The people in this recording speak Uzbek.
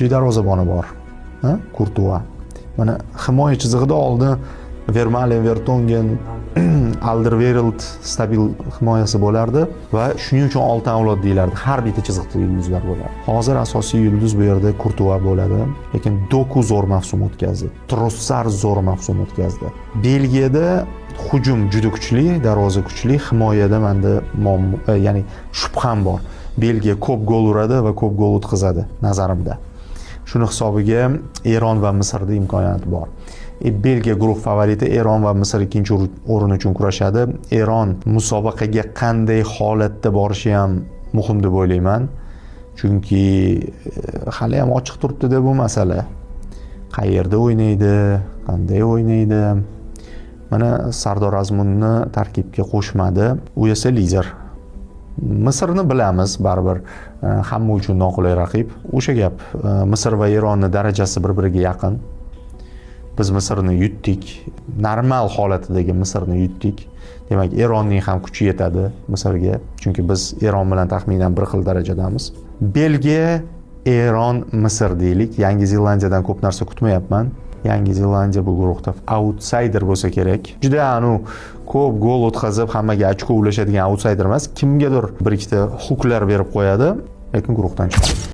kuchli darvozaboni bor, Kurtua. Mana himoya chizig'ida oldin Vermaelen, Vertonghen, Alderweireld stabil himoyasi bo'lardi va shuning uchun oltin avlod deyilardi. Har bitta chiziqda yulduzlar bo'ladi. Hozir asosiy yulduz bu yerda Kurtua bo'ladi, lekin Doku zo'r mavsum o'tkazdi. Trossard zo'r mavsum o'tkazdi. Belgiyada hujum juda kuchli, darvoza kuchli, himoyada menda ya'ni shubham bor. Belgiya ko'p gol uradi va ko'p gol o'tkazadi nazarimda. Shuni hisobiga Eron va Misrda imkoniyat bor. Belgiya guruh favoriti, Eron va Misr ikkinchi o'rin uchun kurashadi. Eron musobaqaga qanday holatda borishi ham muhim deb o'ylayman. Chunki hali ham ochiq turibdi-da bu masala. Qayerda o'ynaydi, qanday o'ynaydi? Mana Sardor Azmunni tarkibga qo'shmadi. U esa lider. Misrni bilamiz, baribir hamma uchun noqulay raqib. O'sha gap, Misr va Eronning darajasi bir-biriga yaqin. Biz Misrni yutdik. Normal holatidagi Misrni yutdik. Demak, Eronning ham kuchi yetadi Misrga, chunki biz Eron bilan taxminan bir xil darajadamiz. Belgiya, Eron, Misr deylik. Yangi Zelandiyadan ko'p narsa kutmayapman. Yangi Zelandiya bu guruhda outsider bo'lsa kerak. Juda ko'p gol o'tkazib, hammaga ochko ulashadigan outsider emas. Kimgadir bir ikkita huklar berib qo'yadi, lekin guruhdan chiqadi.